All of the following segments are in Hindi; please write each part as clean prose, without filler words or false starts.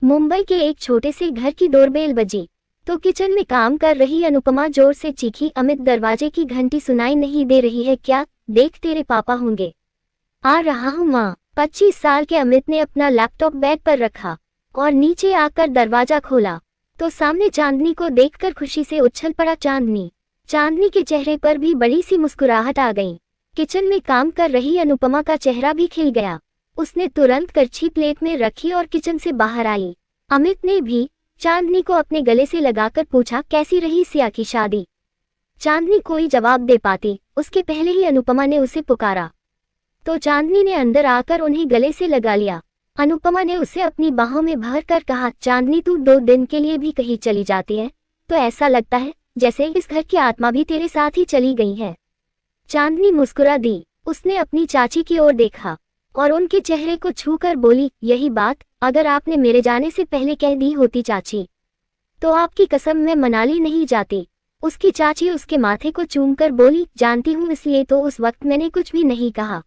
मुंबई के एक छोटे से घर की डोरबेल बजी तो किचन में काम कर रही अनुपमा जोर से चीखी, अमित दरवाजे की घंटी सुनाई नहीं दे रही है क्या? देख तेरे पापा होंगे। आ रहा हूँ माँ। 25 साल के अमित ने अपना लैपटॉप बेड पर रखा और नीचे आकर दरवाजा खोला तो सामने चांदनी को देखकर खुशी से उछल पड़ा। चांदनी के चेहरे पर भी बड़ी सी मुस्कुराहट आ गई। किचन में काम कर रही अनुपमा का चेहरा भी खिल गया। उसने तुरंत करछी प्लेट में रखी और किचन से बाहर आई। अमित ने भी चांदनी को अपने गले से लगाकर पूछा, कैसी रही सिया की शादी? चांदनी कोई जवाब दे पाती उसके पहले ही अनुपमा ने उसे पुकारा तो चांदनी ने अंदर आकर उन्हें गले से लगा लिया। अनुपमा ने उसे अपनी बाहों में भर कर कहा, चांदनी तू 2 दिन के लिए भी कहीं चली जाती है तो ऐसा लगता है जैसे इस घर की आत्मा भी तेरे साथ ही चली गई है। चांदनी मुस्कुरा दी। उसने अपनी चाची की ओर देखा और उनके चेहरे को छूकर बोली, यही बात अगर आपने मेरे जाने से पहले कह दी होती चाची तो आपकी कसम मैं मनाली नहीं जाती। उसकी चाची उसके माथे को चूमकर बोली, जानती हूँ इसलिए तो उस वक्त मैंने कुछ भी नहीं कहा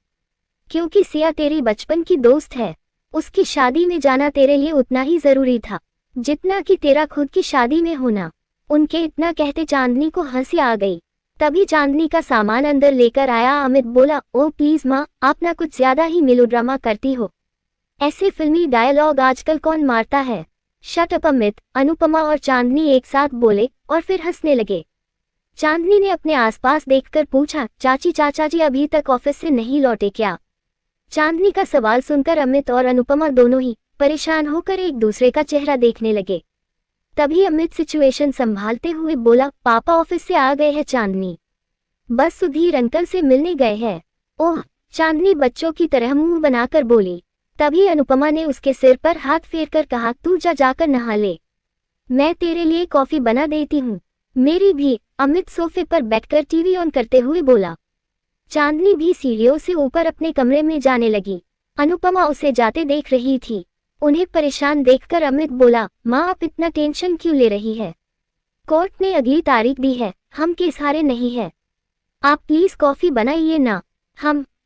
क्योंकि सिया तेरी बचपन की दोस्त है। उसकी शादी में जाना तेरे लिए उतना ही जरूरी था जितना कि तेरा खुद की शादी में होना। उनके इतना कहते चांदनी को हंसी आ गई। तभी चांदनी का सामान अंदर लेकर आया। अमित बोला, ओ प्लीज माँ, आप ना कुछ ज्यादा ही मेलोड्रामा करती हो। ऐसे फिल्मी डायलॉग आजकल कौन मारता है? शट अप अमित, अनुपमा और चांदनी एक साथ बोले और फिर हंसने लगे। चांदनी ने अपने आसपास देखकर पूछा, चाची चाचा जी अभी तक ऑफिस से नहीं लौटे क्या? चांदनी का सवाल सुनकर अमित और अनुपमा दोनों ही परेशान होकर एक दूसरे का चेहरा देखने लगे। तभी अमित सिचुएशन संभालते हुए बोला, पापा ऑफिस से आ गए हैं चांदनी, बस सुधीर अंकल से मिलने गए हैं। ओह, चांदनी बच्चों की तरह मुंह बनाकर बोली। तभी अनुपमा ने उसके सिर पर हाथ फेरकर कहा, तू जाकर नहा ले, मैं तेरे लिए कॉफी बना देती हूँ। मेरी भी, अमित सोफे पर बैठकर टीवी ऑन करते हुए बोला। चांदनी भी सीढ़ियों से ऊपर अपने कमरे में जाने लगी। अनुपमा उसे जाते देख रही थी। उन्हें परेशान देखकर अमित बोला, माँ आप इतना टेंशन क्यों ले रही है? कोर्ट ने अगली तारीख दी है, हम केस हारे नहीं है। आप प्लीज कॉफी बनाइए ना।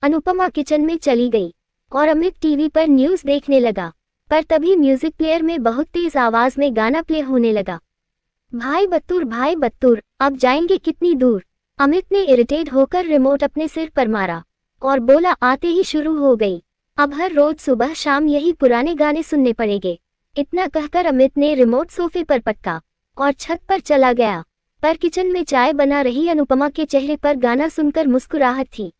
अनुपमा किचन में चली गई और अमित टीवी पर न्यूज देखने लगा। पर तभी म्यूजिक प्लेयर में बहुत तेज आवाज में गाना प्ले होने लगा। भाई बत्तूर, अब जाएंगे कितनी दूर? अमित ने इरिटेट होकर रिमोट अपने सिर पर मारा और बोला, आते ही शुरू हो गई। अब हर रोज सुबह शाम यही पुराने गाने सुनने पड़ेंगे। इतना कहकर अमित ने रिमोट सोफे पर पटका और छत पर चला गया। पर किचन में चाय बना रही अनुपमा के चेहरे पर गाना सुनकर मुस्कुराहट थी।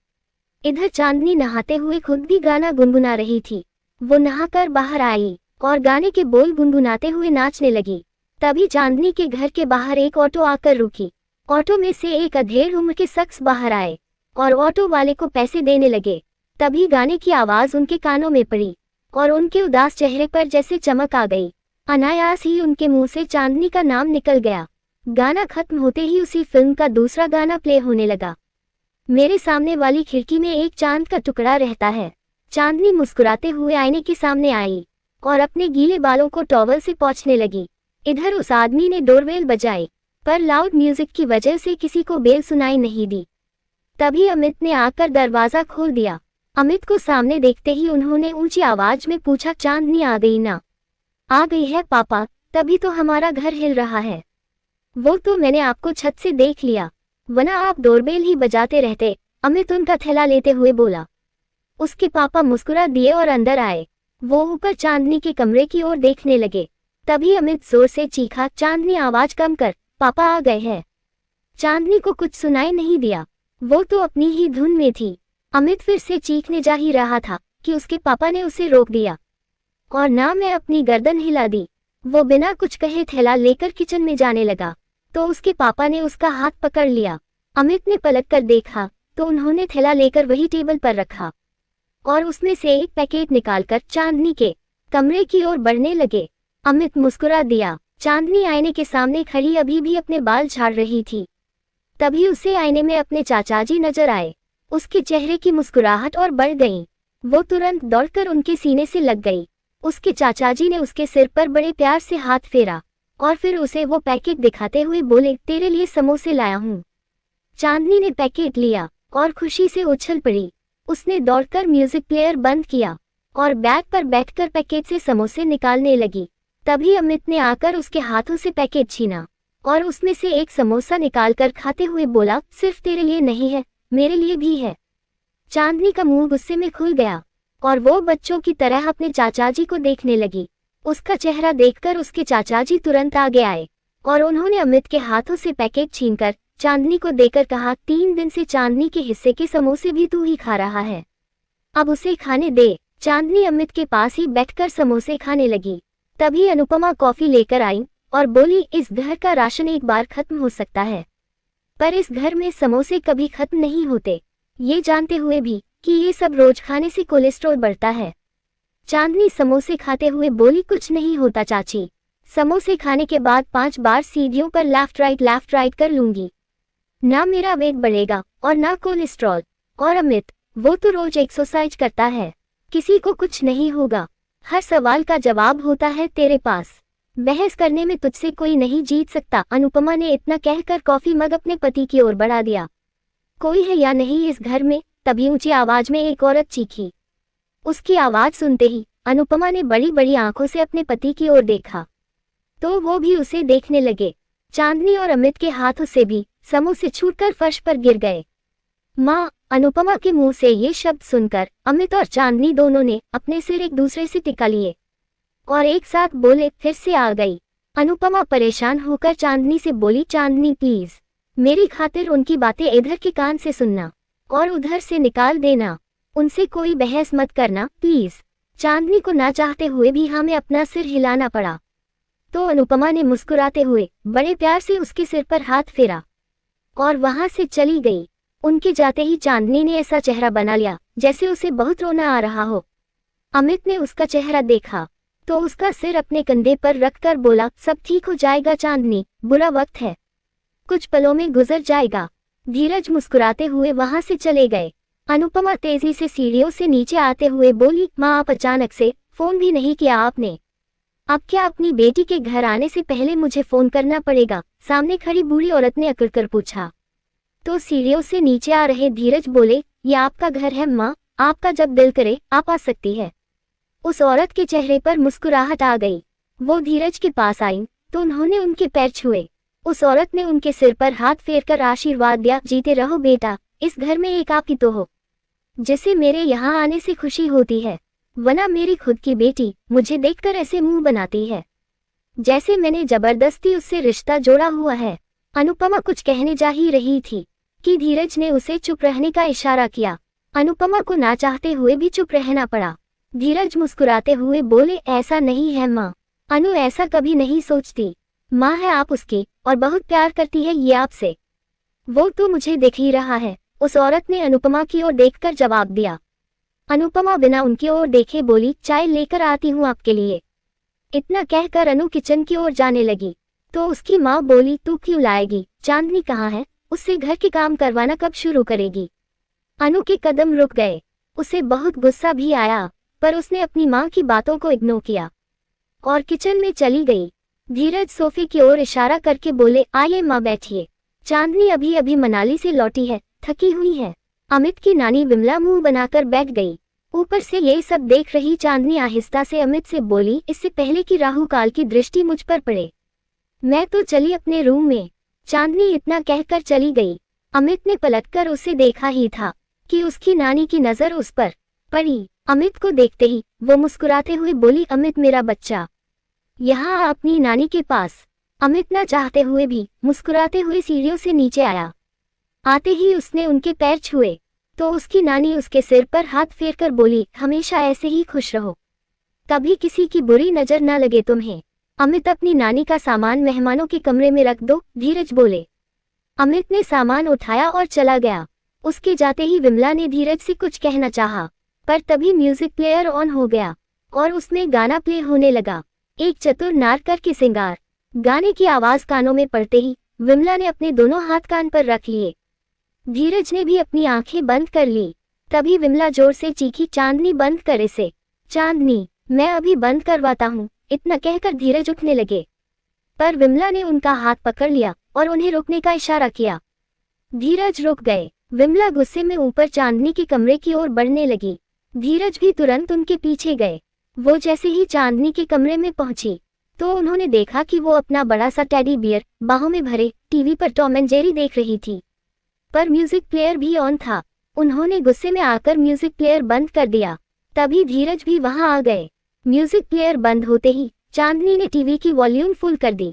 इधर चांदनी नहाते हुए खुद भी गाना गुनगुना रही थी। वो नहाकर बाहर आई और गाने के बोल गुनगुनाते हुए नाचने लगी। तभी चांदनी के घर के बाहर एक ऑटो आकर रुकी। ऑटो में से एक अधेड़ उम्र के शख्स बाहर आए और ऑटो वाले को पैसे देने लगे। तभी गाने की आवाज उनके कानों में पड़ी और उनके उदास चेहरे पर जैसे चमक आ गई। अनायास ही उनके मुंह से चांदनी का नाम निकल गया। गाना खत्म होते ही उसी फिल्म का दूसरा गाना प्ले होने लगा। मेरे सामने वाली खिड़की में एक चांद का टुकड़ा रहता है। चांदनी मुस्कुराते हुए आईने के सामने आई और अपने गीले बालों को टॉवल से पोंछने लगी। इधर उस आदमी ने डोरबेल बजाई पर लाउड म्यूजिक की वजह से किसी को बेल सुनाई नहीं दी। तभी अमित ने आकर दरवाजा खोल दिया। अमित को सामने देखते ही उन्होंने ऊंची आवाज में पूछा, चांदनी आ गई ना? आ गई है पापा, तभी तो हमारा घर हिल रहा है। वो तो मैंने आपको छत से देख लिया, वरना आप डोरबेल ही बजाते रहते। अमित उनका थैला लेते हुए बोला। उसके पापा मुस्कुरा दिए और अंदर आए। वो ऊपर चांदनी के कमरे की ओर देखने लगे। तभी अमित जोर से चीखा, चांदनी आवाज कम कर, पापा आ गए हैं। चांदनी को कुछ सुनाई नहीं दिया, वो तो अपनी ही धुन में थी। अमित फिर से चीखने जा ही रहा था कि उसके पापा ने उसे रोक दिया और ना मैं अपनी गर्दन हिला दी। वो बिना कुछ कहे थैला लेकर किचन में जाने लगा तो उसके पापा ने उसका हाथ पकड़ लिया। अमित ने पलट कर देखा तो उन्होंने थैला लेकर वही टेबल पर रखा और उसमें से एक पैकेट निकालकर चांदनी के कमरे की ओर बढ़ने लगे। अमित मुस्कुरा दिया। चांदनी आईने के सामने खड़ी अभी भी अपने बाल झाड़ रही थी। तभी उसे आईने में अपने चाचाजी नजर आए। उसके चेहरे की मुस्कुराहट और बढ़ गई। वो तुरंत दौड़कर उनके सीने से लग गई। उसके चाचाजी ने उसके सिर पर बड़े प्यार से हाथ फेरा और फिर उसे वो पैकेट दिखाते हुए बोले, तेरे लिए समोसे लाया हूँ। चांदनी ने पैकेट लिया और खुशी से उछल पड़ी। उसने दौड़कर म्यूजिक प्लेयर बंद किया और बैग पर बैठकर पैकेट से समोसे निकालने लगी। तभी अमित ने आकर उसके हाथों से पैकेट छीना और उसमें से एक समोसा निकालकर खाते हुए बोला, सिर्फ तेरे लिए नहीं है, मेरे लिए भी है। चांदनी का मुंह गुस्से में खुल गया और वो बच्चों की तरह अपने चाचाजी को देखने लगी। उसका चेहरा देखकर उसके चाचाजी तुरंत आगे आए और उन्होंने अमित के हाथों से पैकेट छीनकर चांदनी को देकर कहा, 3 दिन से चांदनी के हिस्से के समोसे भी तू ही खा रहा है, अब उसे खाने दे। चांदनी अमित के पास ही बैठकर समोसे खाने लगी। तभी अनुपमा कॉफी लेकर आई और बोली, इस घर का राशन एक बार खत्म हो सकता है, पर इस घर में समोसे कभी खत्म नहीं होते, ये जानते हुए भी कि ये सब रोज खाने से कोलेस्ट्रॉल बढ़ता है। चांदनी समोसे खाते हुए बोली, कुछ नहीं होता चाची, समोसे खाने के बाद 5 बार सीढ़ियों पर लेफ्ट राइट कर लूंगी, ना मेरा वेट बढ़ेगा और ना कोलेस्ट्रॉल। और अमित, वो तो रोज एक्सरसाइज करता है, किसी को कुछ नहीं होगा, हर सवाल का जवाब होता है तेरे पास, बहस करने में तुझसे कोई नहीं जीत सकता। अनुपमा ने इतना कहकर कॉफी मग अपने पति की ओर बढ़ा दिया। कोई है या नहीं इस घर में? तभी ऊंची आवाज में एक औरत चीखी। उसकी आवाज सुनते ही अनुपमा ने बड़ी बड़ी आंखों से अपने पति की ओर देखा तो वो भी उसे देखने लगे। चांदनी और अमित के हाथों से भी समोसे छूटकर फर्श पर गिर गए। माँ! अनुपमा के मुंह से ये शब्द सुनकर अमित और चांदनी दोनों ने अपने सिर एक दूसरे से टिका लिए और एक साथ बोले, फिर से आ गई। अनुपमा परेशान होकर चांदनी से बोली, चांदनी प्लीज, मेरी खातिर उनकी बातें इधर के कान से सुनना और उधर से निकाल देना, उनसे कोई बहस मत करना प्लीज। चांदनी को ना चाहते हुए भी हमें अपना सिर हिलाना पड़ा तो अनुपमा ने मुस्कुराते हुए बड़े प्यार से उसके सिर पर हाथ फेरा और वहां से चली गई। उनके जाते ही चांदनी ने ऐसा चेहरा बना लिया जैसे उसे बहुत रोना आ रहा हो। अमित ने उसका चेहरा देखा तो उसका सिर अपने कंधे पर रखकर बोला, सब ठीक हो जाएगा चांदनी, बुरा वक्त है, कुछ पलों में गुजर जाएगा। धीरज मुस्कुराते हुए वहां से चले गए। अनुपमा तेजी से सीढ़ियों से नीचे आते हुए बोली, माँ आप अचानक से फोन भी नहीं किया आपने, अब क्या अपनी बेटी के घर आने से पहले मुझे फोन करना पड़ेगा? सामने खड़ी बूढ़ी औरत ने अकड़कर पूछा। तो सीढ़ियों से नीचे आ रहे धीरज बोले, ये आपका घर है माँ, आपका जब दिल करे आप आ सकती है। उस औरत के चेहरे पर मुस्कुराहट आ गई। वो धीरज के पास आई तो उन्होंने उनके पैर छुए। उस औरत ने उनके सिर पर हाथ फेरकर आशीर्वाद दिया, जीते रहो बेटा, इस घर में एक आप ही तो हो जिसे मेरे यहाँ आने से खुशी होती है, वरना मेरी खुद की बेटी मुझे देखकर ऐसे मुंह बनाती है जैसे मैंने जबरदस्ती उससे रिश्ता जोड़ा हुआ है। अनुपमा कुछ कहने जा ही रही थी कि धीरज ने उसे चुप रहने का इशारा किया। अनुपमा को ना चाहते हुए भी चुप रहना पड़ा। धीरज मुस्कुराते हुए बोले, ऐसा नहीं है माँ, अनु ऐसा कभी नहीं सोचती, माँ है आप उसकी और बहुत प्यार करती है ये आपसे, वो तो मुझे देख ही रहा है। उस औरत ने अनुपमा की ओर देखकर जवाब दिया। अनुपमा बिना उनकी ओर देखे बोली, चाय लेकर आती हूँ आपके लिए। इतना कहकर अनु किचन की ओर जाने लगी तो उसकी माँ बोली, तू क्यों लाएगी? चांदनी कहाँ है? उससे घर के काम करवाना कब शुरू करेगी? अनु के कदम रुक गए। उसे बहुत गुस्सा भी आया पर उसने अपनी माँ की बातों को इग्नोर किया और किचन में चली गई। धीरज सोफे की ओर इशारा करके बोले, आइए माँ बैठिए, चांदनी अभी अभी मनाली से लौटी है, थकी हुई है। अमित की नानी विमला मुंह बनाकर बैठ गई। ऊपर से ये सब देख रही चांदनी आहिस्ता से अमित से बोली, इससे पहले कि राहु काल की दृष्टि मुझ पर पड़े मैं तो चली अपने रूम में। चांदनी इतना कहकर चली गई। अमित ने पलटकर उसे देखा ही था कि उसकी नानी की नजर उस पर पड़ी। अमित को देखते ही वो मुस्कुराते हुए बोली, अमित मेरा बच्चा, यहाँ आ अपनी नानी के पास। अमित न चाहते हुए भी मुस्कुराते हुए सीढ़ियों से नीचे आया। आते ही उसने उनके पैर छुए तो उसकी नानी उसके सिर पर हाथ फेरकर बोली, हमेशा ऐसे ही खुश रहो, कभी किसी की बुरी नजर न लगे तुम्हें। अमित अपनी नानी का सामान मेहमानों के कमरे में रख दो, धीरज बोले। अमित ने सामान उठाया और चला गया। उसके जाते ही विमला ने धीरज से कुछ कहना चाहा पर तभी म्यूजिक प्लेयर ऑन हो गया और उसमें गाना प्ले होने लगा, एक चतुर नार करके सिंगार। गाने की आवाज कानों में पड़ते ही विमला ने अपने दोनों हाथ कान पर रख लिए। धीरज ने भी अपनी आंखें बंद कर ली। तभी विमला जोर से चीखी, चांदनी बंद कर इसे, चांदनी मैं अभी बंद करवाता हूँ। इतना कहकर धीरज उठने लगे पर विमला ने उनका हाथ पकड़ लिया और उन्हें रुकने का इशारा किया। धीरज रुक गए। विमला गुस्से में ऊपर चांदनी के कमरे की ओर बढ़ने लगी। धीरज भी तुरंत उनके पीछे गए। वो जैसे ही चांदनी के कमरे में पहुंची तो उन्होंने देखा कि वो अपना बड़ा सा टेडी बियर बाहों में भरे टीवी पर टॉम एंड जेरी देख रही थी, पर म्यूजिक प्लेयर भी ऑन था। उन्होंने गुस्से में आकर म्यूजिक प्लेयर बंद कर दिया। तभी धीरज भी वहां आ गए। म्यूजिक प्लेयर बंद होते ही चांदनी ने टीवी की वॉल्यूम फुल कर दी।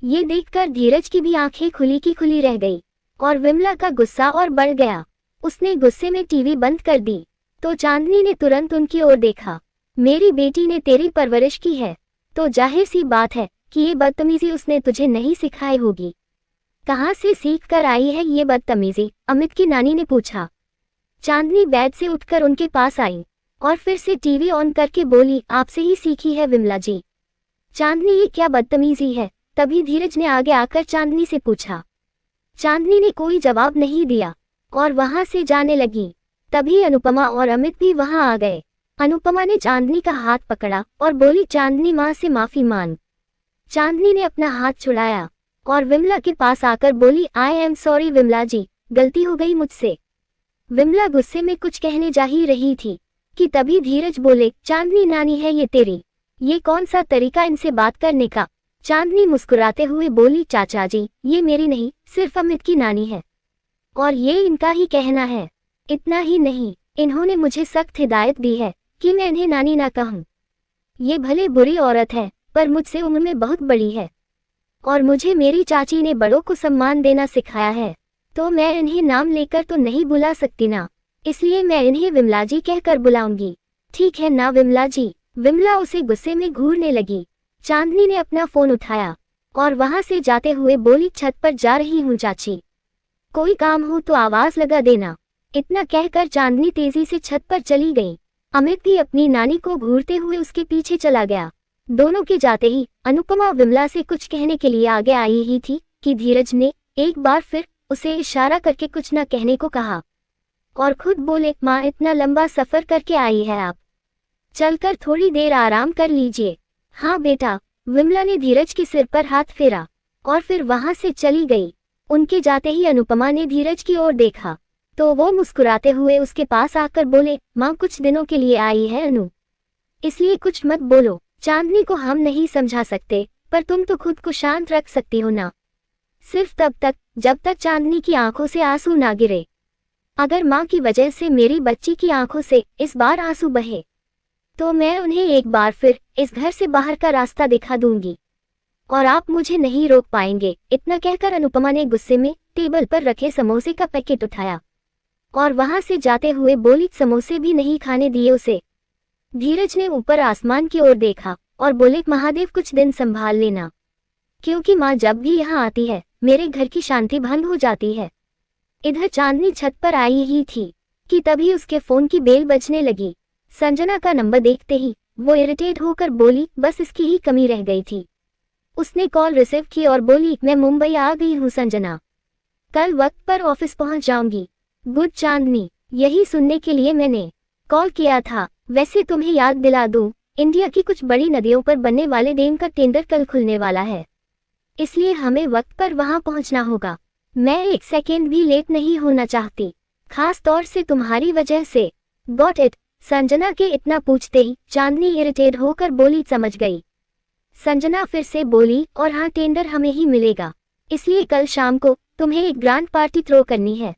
ये देखकर धीरज की भी आंखें खुली की खुली रह गई और विमला का गुस्सा और बढ़ गया। उसने गुस्से में टीवी बंद कर दी तो चांदनी ने तुरंत उनकी ओर देखा। मेरी बेटी ने तेरी परवरिश की है तो जाहिर सी बात है कि ये बदतमीजी उसने तुझे नहीं सिखाई होगी। कहाँ से सीख कर आई है ये बदतमीजी? अमित की नानी ने पूछा। चांदनी बेड से उठकर उनके पास आई और फिर से टीवी ऑन करके बोली, आपसे ही सीखी है विमला जी। चांदनी, ये क्या बदतमीजी है? तभी धीरज ने आगे आकर चांदनी से पूछा। चांदनी ने कोई जवाब नहीं दिया और वहां से जाने लगी। तभी अनुपमा और अमित भी वहां आ गए। अनुपमा ने चांदनी का हाथ पकड़ा और बोली, चांदनी माँ से माफी मांग। चांदनी ने अपना हाथ छुड़ाया और विमला के पास आकर बोली, आई एम सॉरी विमला जी, गलती हो गई मुझसे। विमला गुस्से में कुछ कहने जा ही रही थी कि तभी धीरज बोले, चांदनी नानी है ये तेरी, ये कौन सा तरीका इनसे बात करने का? चांदनी मुस्कुराते हुए बोली, चाचा जी ये मेरी नहीं सिर्फ अमित की नानी है और ये इनका ही कहना है। इतना ही नहीं, इन्होंने मुझे सख्त हिदायत दी है कि मैं इन्हें नानी ना कहूँ। ये भले बुरी औरत है पर मुझसे उम्र में बहुत बड़ी है और मुझे मेरी चाची ने बड़ों को सम्मान देना सिखाया है, तो मैं इन्हें नाम लेकर तो नहीं बुला सकती ना, इसलिए मैं इन्हें विमला जी कहकर बुलाऊंगी। ठीक है ना विमला जी? विमला उसे गुस्से में घूरने लगी। चांदनी ने अपना फोन उठाया और वहां से जाते हुए बोली, छत पर जा रही हूँ चाची, कोई काम हो तो आवाज लगा देना। इतना कहकर चांदनी तेजी से छत पर चली गई। अमित भी अपनी नानी को घूरते हुए उसके पीछे चला गया। दोनों के जाते ही अनुपमा विमला से कुछ कहने के लिए आगे आई ही थी कि धीरज ने एक बार फिर उसे इशारा करके कुछ न कहने को कहा और खुद बोले, माँ इतना लंबा सफर करके आई है आप, चलकर थोड़ी देर आराम कर लीजिए। हाँ बेटा, विमला ने धीरज के सिर पर हाथ फेरा और फिर वहां से चली गई। उनके जाते ही अनुपमा ने धीरज की ओर देखा तो वो मुस्कुराते हुए उसके पास आकर बोले, माँ कुछ दिनों के लिए आई है अनु, इसलिए कुछ मत बोलो। चांदनी को हम नहीं समझा सकते पर तुम तो खुद को शांत रख सकती हो ना, सिर्फ तब तक जब तक चांदनी की आंखों से आंसू ना गिरे। अगर माँ की वजह से मेरी बच्ची की आंखों से इस बार आंसू बहे तो मैं उन्हें एक बार फिर इस घर से बाहर का रास्ता दिखा दूंगी और आप मुझे नहीं रोक पाएंगे। इतना कहकर अनुपमा ने गुस्से में टेबल पर रखे समोसे का पैकेट उठाया और वहां से जाते हुए बोली, समोसे भी नहीं खाने दिए उसे। धीरज ने ऊपर आसमान की ओर देखा और बोले, महादेव कुछ दिन संभाल लेना, क्योंकि माँ जब भी यहाँ आती है मेरे घर की शांति भंग हो जाती है। इधर चांदनी छत पर आई ही थी कि तभी उसके फोन की बेल बजने लगी। संजना का नंबर देखते ही वो इरिटेट होकर बोली, बस इसकी ही कमी रह गई थी। उसने कॉल रिसीव की और बोली, मैं मुंबई आ गई हूँ संजना, कल वक्त पर ऑफिस पहुँच जाऊंगी। गुड चांदनी, यही सुनने के लिए मैंने कॉल किया था। वैसे तुम्हें याद दिला दूं, इंडिया की कुछ बड़ी नदियों पर बनने वाले डैम का टेंडर कल खुलने वाला है, इसलिए हमें वक्त पर वहां पहुंचना होगा। मैं एक सेकेंड भी लेट नहीं होना चाहती, खास तौर से तुम्हारी वजह से। Got it? संजना के इतना पूछते ही चांदनी इरिटेट होकर बोली, समझ गई। संजना फिर से बोली, और हाँ टेंडर हमें ही मिलेगा, इसलिए कल शाम को तुम्हें एक ग्रांड पार्टी थ्रो करनी है,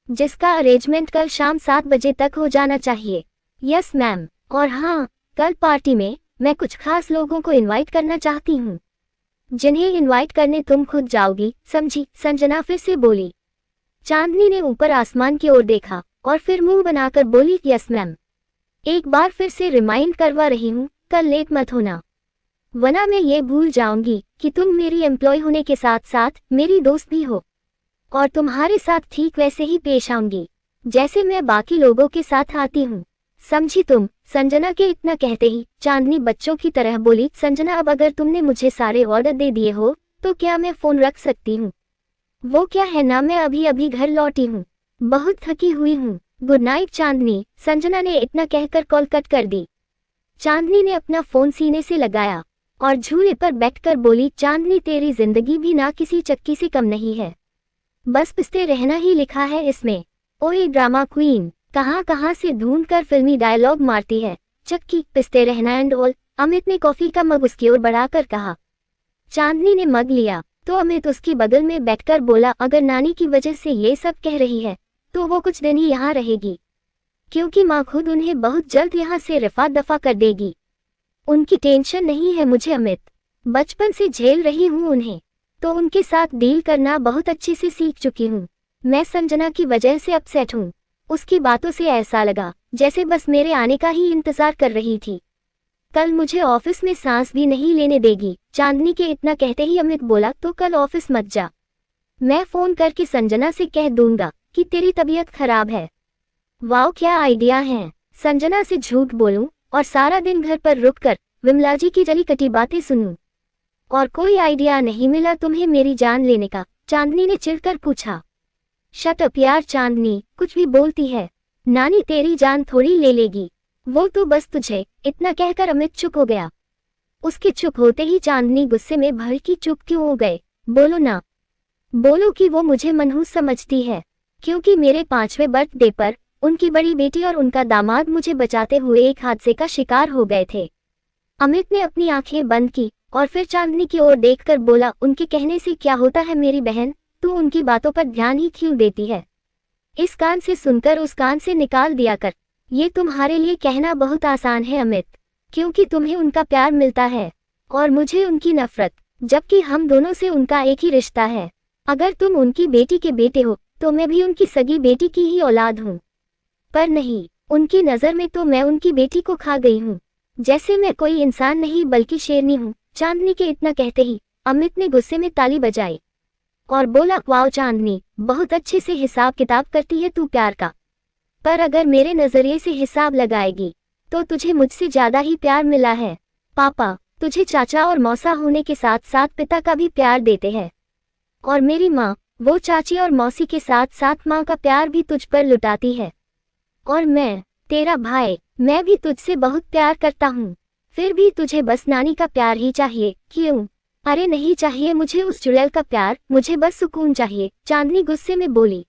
जिसका अरेंजमेंट कल शाम 7 बजे तक हो जाना चाहिए। यस मैम, और हाँ कल पार्टी में मैं कुछ खास लोगों को इनवाइट करना चाहती हूँ, जिन्हें इनवाइट करने तुम खुद जाओगी, समझी? संजना फिर से बोली। चांदनी ने ऊपर आसमान की ओर देखा और फिर मुंह बनाकर बोली, यस मैम, एक बार फिर से रिमाइंड करवा रही हूँ, कल लेट मत होना, वरना मैं ये भूल जाऊंगी कि तुम मेरी एम्प्लॉय होने के साथ साथ मेरी दोस्त भी हो और तुम्हारे साथ ठीक वैसे ही पेश आऊंगी जैसे मैं बाकी लोगों के साथ आती हूँ, समझी तुम? संजना के इतना कहते ही चांदनी बच्चों की तरह बोली, संजना अब अगर तुमने मुझे सारे ऑर्डर दे दिए हो तो क्या मैं फोन रख सकती हूँ? वो क्या है ना, मैं अभी अभी घर लौटी हूँ, बहुत थकी हुई हूँ। गुड नाइट चांदनी। संजना ने इतना कहकर कॉल कट कर दी। चांदनी ने अपना फोन सीने से लगाया और झूले पर बैठकर बोली, चांदनी तेरी जिंदगी भी ना किसी चक्की से कम नहीं है, बस पिसते रहना ही लिखा है इसमें। ओए ड्रामा क्वीन, कहाँ कहाँ से ढूंढ कर फिल्मी डायलॉग मारती है, चक्की, पिसते रहना एंड ऑल। अमित ने कॉफी का मग उसकी ओर बढ़ाकर कहा। चांदनी ने मग लिया तो अमित उसकी बगल में बैठकर बोला, अगर नानी की वजह से ये सब कह रही है तो वो कुछ दिन ही यहाँ रहेगी, क्योंकि माँ खुद उन्हें बहुत जल्द यहाँ से रफा दफा कर देगी। उनकी टेंशन नहीं है मुझे अमित, बचपन से झेल रही हूँ उन्हें, तो उनके साथ डील करना बहुत अच्छे से सीख चुकी हूँ। मैं संजना की वजह से अपसेट हूँ। उसकी बातों से ऐसा लगा जैसे बस मेरे आने का ही इंतजार कर रही थी। कल मुझे ऑफिस में सांस भी नहीं लेने देगी। चांदनी के इतना कहते ही अमित बोला, तो कल ऑफिस मत जा, मैं फोन करके संजना से कह दूंगा कि तेरी तबीयत खराब है। वाह क्या आइडिया है। संजना से झूठ बोलूं और सारा दिन घर पर रुककर विमला जी की जली कटी बातें सुनूं। और कोई आइडिया नहीं मिला तुम्हें मेरी जान लेने का? चांदनी ने चिढ़कर पूछा। शट अप यार चांदनी, कुछ भी बोलती है। नानी तेरी जान थोड़ी ले लेगी, वो तो बस तुझे। इतना कहकर अमित चुप हो गया। उसके चुप होते ही चांदनी गुस्से में भड़की, चुप क्यों हो गए? बोलो ना, बोलो कि वो मुझे मनहूस समझती है, क्योंकि मेरे 5वें बर्थडे पर उनकी बड़ी बेटी और उनका दामाद मुझे बचाते हुए एक हादसे का शिकार हो गए थे। अमित ने अपनी आंखें बंद की और फिर चांदनी की ओर देखकर बोला, उनके कहने से क्या होता है मेरी बहन, तू उनकी बातों पर ध्यान ही क्यों देती है? इस कान से सुनकर उस कान से निकाल दिया कर। ये तुम्हारे लिए कहना बहुत आसान है अमित, क्योंकि तुम्हें उनका प्यार मिलता है और मुझे उनकी नफरत, जबकि हम दोनों से उनका एक ही रिश्ता है। अगर तुम उनकी बेटी के बेटे हो तो मैं भी उनकी सगी बेटी की ही औलाद हूँ, पर नहीं, उनकी नज़र में तो मैं उनकी बेटी को खा गई हूँ, जैसे मैं कोई इंसान नहीं बल्कि शेरनी हूँ। चांदनी के इतना कहते ही अमित ने गुस्से में ताली बजाई और बोला, वाओ चांदनी, बहुत अच्छे से हिसाब किताब करती है तू प्यार का, पर अगर मेरे नजरिए से हिसाब लगाएगी तो तुझे मुझसे ज्यादा ही प्यार मिला है। पापा तुझे चाचा और मौसा होने के साथ साथ पिता का भी प्यार देते हैं, और मेरी माँ वो चाची और मौसी के साथ साथ माँ का प्यार भी तुझ पर लुटाती है। और मैं तेरा भाई, मैं भी तुझसे बहुत प्यार करता हूँ, फिर भी तुझे बस नानी का प्यार ही चाहिए। क्यों? अरे नहीं चाहिए मुझे उस चुड़ैल का प्यार, मुझे बस सुकून चाहिए। चांदनी गुस्से में बोली,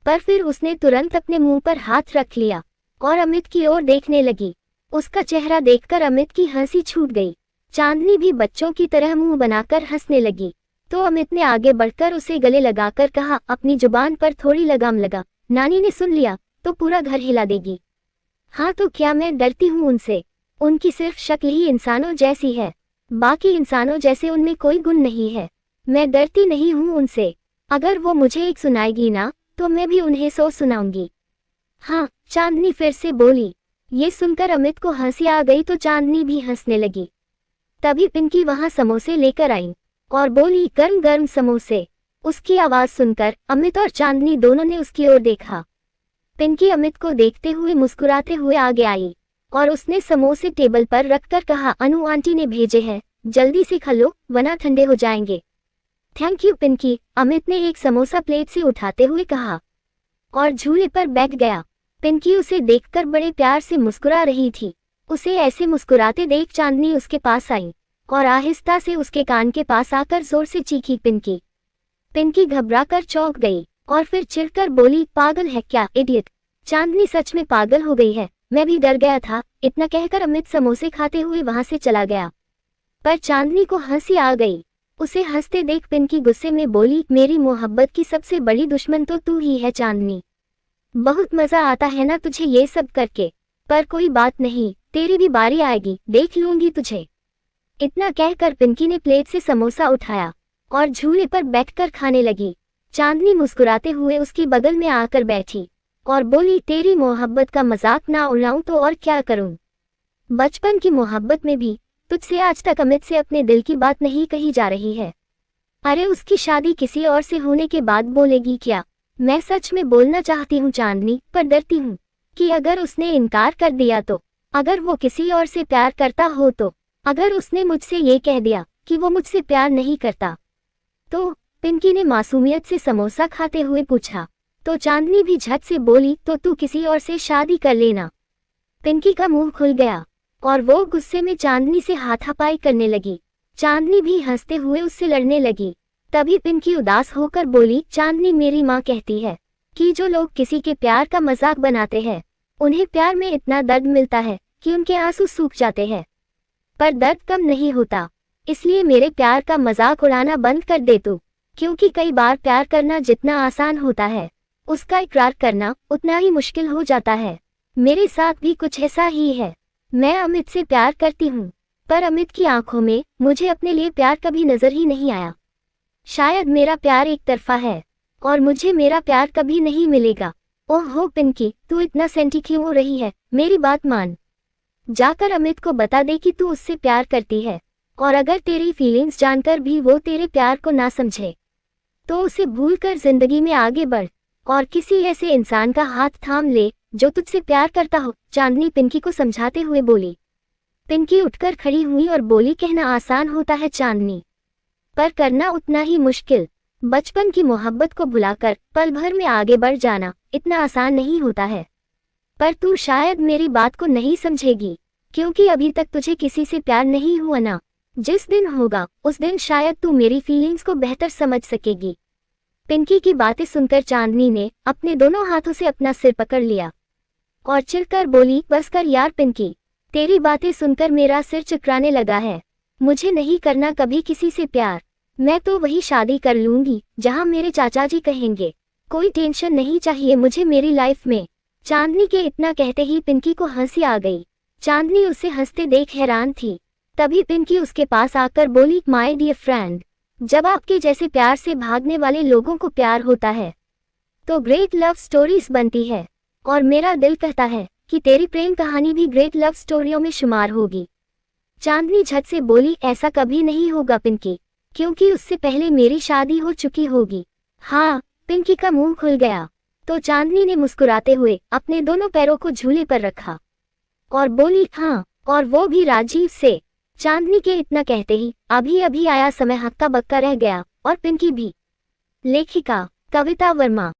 पर फिर उसने तुरंत अपने मुंह पर हाथ रख लिया और अमित की ओर देखने लगी। उसका चेहरा देखकर अमित की हंसी छूट गई। चांदनी भी बच्चों की तरह मुंह बनाकर हंसने लगी, तो अमित ने आगे बढ़कर उसे गले लगाकर कहा, अपनी जुबान पर थोड़ी लगाम लगा, नानी ने सुन लिया तो पूरा घर हिला देगी। हाँ तो क्या मैं डरती हूँ उनसे? उनकी सिर्फ शक्ल ही इंसानों जैसी है, बाकी इंसानों जैसे उनमें कोई गुण नहीं है। मैं डरती नहीं हूँ उनसे, अगर वो मुझे एक सुनाएगी ना तो मैं भी उन्हें 100 सुनाऊंगी। हाँ, चांदनी फिर से बोली। ये सुनकर अमित को हंसी आ गई तो चांदनी भी हंसने लगी। तभी पिंकी वहां समोसे लेकर आई और बोली, गर्म गर्म समोसे। उसकी आवाज सुनकर अमित और चांदनी दोनों ने उसकी ओर देखा। पिंकी अमित को देखते हुए मुस्कुराते हुए आगे आई और उसने समोसे टेबल पर रखकर कहा, अनु आंटी ने भेजे हैं, जल्दी से खा लो वरना ठंडे हो जाएंगे। थैंक यू पिंकी, अमित ने एक समोसा प्लेट से उठाते हुए कहा और झूले पर बैठ गया। पिंकी उसे देखकर बड़े प्यार से मुस्कुरा रही थी। उसे ऐसे मुस्कुराते देख चांदनी उसके पास आई और आहिस्ता से उसके कान के पास आकर जोर से चीखी, पिंकी। पिंकी घबराकर चौंक गई और फिर चिढ़कर बोली, पागल है क्या इडियट? चांदनी सच में पागल हो गई है, मैं भी डर गया था। इतना कहकर अमित समोसे खाते हुए वहां से चला गया, पर चांदनी को हंसी आ गई। उसे हंसते देख पिंकी गुस्से में बोली, मेरी मोहब्बत की सबसे बड़ी दुश्मन तो तू ही है चांदनी। बहुत मजा आता है ना तुझे ये सब करके, पर कोई बात नहीं, तेरी भी बारी आएगी, देख लूंगी तुझे। इतना कहकर पिंकी ने प्लेट से समोसा उठाया और झूले पर बैठकर खाने लगी। चांदनी मुस्कुराते हुए उसकी बगल में आकर बैठी और बोली, तेरी मोहब्बत का मजाक ना उड़ाऊं तो और क्या करूं? बचपन की मोहब्बत में भी तुझसे आज तक अमित से अपने दिल की बात नहीं कही जा रही है। अरे उसकी शादी किसी और से होने के बाद बोलेगी क्या? मैं सच में बोलना चाहती हूँ चांदनी, पर डरती हूँ कि अगर उसने इनकार कर दिया तो, अगर वो किसी और से प्यार करता हो तो, अगर उसने मुझसे ये कह दिया कि वो मुझसे प्यार नहीं करता तो? पिंकी ने मासूमियत से समोसा खाते हुए पूछा। तो चांदनी भी झट से बोली, तो तू किसी और से शादी कर लेना। पिंकी का मुंह खुल गया और वो गुस्से में चांदनी से हाथापाई करने लगी। चांदनी भी हंसते हुए उससे लड़ने लगी। तभी पिंकी उदास होकर बोली, चांदनी मेरी माँ कहती है कि जो लोग किसी के प्यार का मजाक बनाते हैं उन्हें प्यार में इतना दर्द मिलता है कि उनके आंसू सूख जाते हैं। पर दर्द कम नहीं होता। इसलिए मेरे प्यार का मजाक उड़ाना बंद कर दे तू, क्योंकि कई बार प्यार करना जितना आसान होता है, उसका इकरार करना उतना ही मुश्किल हो जाता है। मेरे साथ भी कुछ ऐसा ही है। मैं अमित से प्यार करती हूँ, पर अमित की आंखों में मुझे अपने लिए प्यार कभी नजर ही नहीं आया। शायद मेरा प्यार एक तरफा है और मुझे मेरा प्यार कभी नहीं मिलेगा। ओहो पिंकी, तू इतना सेंटी क्यों हो रही है? मेरी बात मान। जाकर अमित को बता दे कि तू उससे प्यार करती है, और अगर तेरी फीलिंग्स जानकर भी वो तेरे प्यार को ना समझे तो उसे भूलकर जिंदगी में आगे बढ़ और किसी ऐसे इंसान का हाथ थाम ले जो तुझसे प्यार करता हो। चांदनी पिंकी को समझाते हुए बोली। पिंकी उठकर खड़ी हुई और बोली, कहना आसान होता है चांदनी, पर करना उतना ही मुश्किल। बचपन की मोहब्बत को भुलाकर पल भर में आगे बढ़ जाना इतना आसान नहीं होता है। पर तू शायद मेरी बात को नहीं समझेगी, क्योंकि अभी तक तुझे किसी से प्यार नहीं हुआ ना। जिस दिन होगा उस दिन शायद तू मेरी फीलिंग्स को बेहतर समझ सकेगी। पिंकी की बातें सुनकर चांदनी ने अपने दोनों हाथों से अपना सिर पकड़ लिया और चिढ़कर बोली, बस कर यार पिंकी, तेरी बातें सुनकर मेरा सिर चकराने लगा है। मुझे नहीं करना कभी किसी से प्यार। मैं तो वही शादी कर लूंगी जहां मेरे चाचा जी कहेंगे। कोई टेंशन नहीं चाहिए मुझे मेरी लाइफ में। चांदनी के इतना कहते ही पिंकी को हंसी आ गई। चांदनी उसे हंसते देख हैरान थी। तभी पिंकी उसके पास आकर बोली, माय डियर फ्रेंड, जब आपके जैसे प्यार से भागने वाले लोगों को प्यार होता है तो ग्रेट लव स्टोरीज बनती है, और मेरा दिल कहता है कि तेरी प्रेम कहानी भी ग्रेट लव स्टोरियों में शुमार होगी। चांदनी झट से बोली, ऐसा कभी नहीं होगा पिंकी, क्योंकि उससे पहले मेरी शादी हो चुकी होगी। हाँ, पिंकी का मुंह खुल गया तो चांदनी ने मुस्कुराते हुए अपने दोनों पैरों को झूले पर रखा और बोली, हाँ, और वो भी राजीव से। चांदनी के इतना कहते ही अभी अभी आया समय हक्का बक्का रह गया और पिंकी भी। लेखिका कविता वर्मा।